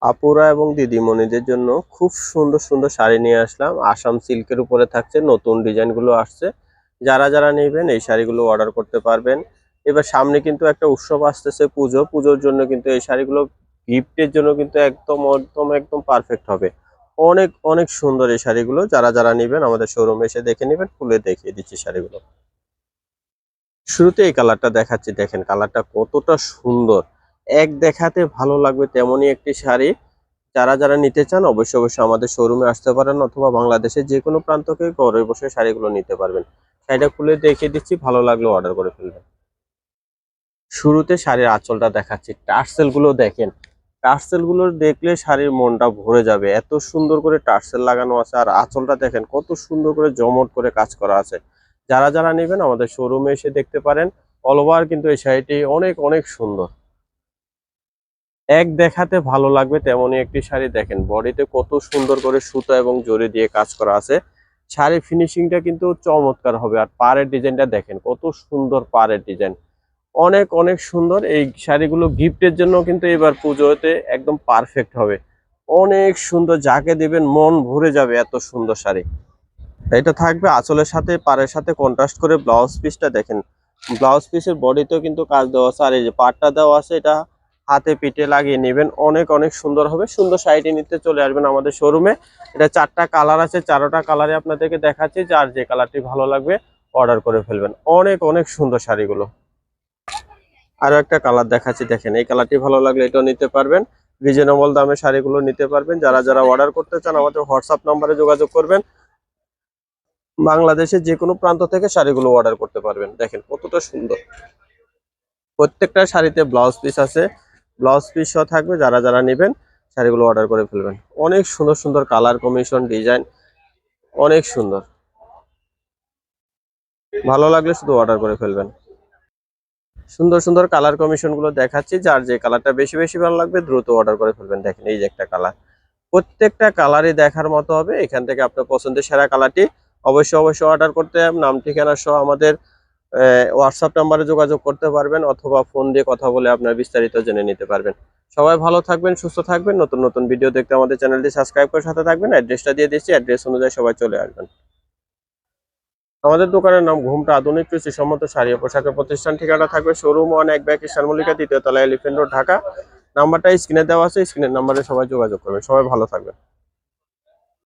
আপুরা এবং দিদিমণিদের জন্য খুব সুন্দর সুন্দর শাড়ি নিয়ে আসলাম। আসাম সিল্কের উপরে থাকছে, নতুন ডিজাইনগুলো আসছে। যারা যারা নেবেন এই শাড়িগুলো অর্ডার করতে পারবেন। এবার সামনে কিন্তু একটা উৎসব আসতেছে, পুজোর জন্য কিন্তু এই শাড়িগুলো গিফটের জন্য কিন্তু একদম একদম একদম পারফেক্ট হবে। অনেক অনেক সুন্দর এই শাড়িগুলো। যারা যারা নেবেন আমাদের শোরুমে এসে দেখে নেবেন, খুলে দেখিয়ে দিচ্ছি শাড়িগুলো। শুরুতে এই কালারটা দেখাচ্ছি, দেখেন কালারটা কতটা সুন্দর। এক দেখাতে ভালো লাগবে তেমনই একটি শাড়ি। যারা যারা নিতে চান অবশ্যই অবশ্যই আমাদের শোরুমে আসতে পারেন, অথবা বাংলাদেশের যে কোনো প্রান্ত থেকে ঘরে বসে শাড়িগুলো নিতে পারবেন। শাড়িটা খুলে দেখিয়ে দিচ্ছি, ভালো লাগলে অর্ডার করে ফেলবেন। শুরুতে শাড়ির আঁচলটা দেখাচ্ছি, টার্সেল গুলো দেখেন। টার্সেল গুলো দেখলে শাড়ির মনটা ভরে যাবে, এত সুন্দর করে টার্সেল লাগানো আছে। আর আঁচলটা দেখেন কত সুন্দর করে জমট করে কাজ করা আছে। যারা যারা নেবেন আমাদের শোরুমে এসে দেখতে পারেন। অল ওভার কিন্তু এই শাড়িটি অনেক অনেক সুন্দর। এক দেখাতে ভালো লাগবে তেমনই একটি শাড়ি। দেখেন বডিতে কত সুন্দর করে সুতা এবং জরি দিয়ে কাজ করা আছে। শাড়ির ফিনিশিংটা কিন্তু চমৎকার হবে। আর পাড়ের ডিজাইনটা দেখেন কত সুন্দর, পাড়ের ডিজাইন অনেক অনেক সুন্দর। এই শাড়িগুলো গিফটের জন্য কিন্তু এবার পুজোতে একদম পারফেক্ট হবে। অনেক সুন্দর, যাকে দেবেন মন ভরে যাবে, এত সুন্দর শাড়ি। এটা থাকবে আঁচলের সাথে, পাড়ের সাথে কন্ট্রাস্ট করে। ব্লাউজ পিসটা দেখেন, ব্লাউজ পিসের বডিতেও কিন্তু কাজ দেওয়া আছে। আর এই যে পাড়টা দেওয়া আছে, এটা হাতে পিঠে লাগিয়ে নেবেন, অনেক অনেক সুন্দর হবে। সুন্দর শাড়িটি নিতে চলে আসবেন আমাদের শোরুমে। এটা 4টা কালার আছে, 4টা কালারে আপনাদেরকে দেখাচ্ছি। যার যে কালারটি ভালো লাগবে অর্ডার করে ফেলবেন। অনেক অনেক সুন্দর শাড়িগুলো। আরো একটা কালার দেখাচ্ছি, দেখেন এই কালারটি ভালো লাগলে এটাও নিতে পারবেন। রিজনেবল দামে শাড়িগুলো নিতে পারবেন। যারা যারা অর্ডার করতে চান আমাদের হোয়াটসঅ্যাপ নম্বরে যোগাযোগ করবেন। বাংলাদেশের যে কোনো প্রান্ত থেকে শাড়িগুলো অর্ডার করতে পারবেন। দেখেন কতটা সুন্দর। প্রত্যেকটা শাড়িতে ব্লাউজ পিস আছে, ব্লাউজ পিস সহ থাকবে। যারা যারা নেবেন শাড়িগুলো অর্ডার করে ফেলবেন। অনেক সুন্দর সুন্দর কালার কম্বিনেশন, ডিজাইন অনেক সুন্দর। ভালো লাগলে শুধু অর্ডার করে ফেলবেন। সুন্দর সুন্দর কালার কম্বিনেশন গুলো দেখাচ্ছি। যার যে কালারটা বেশি বেশি ভালো লাগবে দ্রুত অর্ডার করে ফেলবেন। দেখেন এই যে একটা কালার, প্রত্যেকটা কালারই দেখার মতো হবে। এখান থেকে আপনার পছন্দের সেরা কালারটি অবশ্যই অবশ্যই অর্ডার করতে হবে। নাম ঠিকানা সহ আমাদের হোয়াটসঅ্যাপ নাম্বারে যোগাযোগ করতে পারবেন, অথবা ফোন দিয়ে কথা বলে আপনার বিস্তারিত জেনে নিতে পারবেন। সবাই ভালো থাকবেন, সুস্থ থাকবেন। নতুন নতুন ভিডিও দেখতে আমাদের চ্যানেলটি সাবস্ক্রাইব করে সাথে থাকবেন। অ্যাড্রেসটা দিয়ে দিচ্ছি, অ্যাড্রেস অনুযায়ী সবাই চলে আসবেন। আমাদের দোকানের নাম ঘুমটা আধুনিক কৃষি সম্মত শাড়ি ও পোশাকের প্রতিষ্ঠান। ঠিকানা থাকবে শোরুম 1 কিষান মল্লিকা, 3য় তলা, এলিফ্যান্ট রোড, ঢাকা। নাম্বারটা স্ক্রিনে দেওয়া আছে, স্ক্রিনের নাম্বারে সবাই যোগাযোগ করবেন। সবাই ভালো থাকবেন।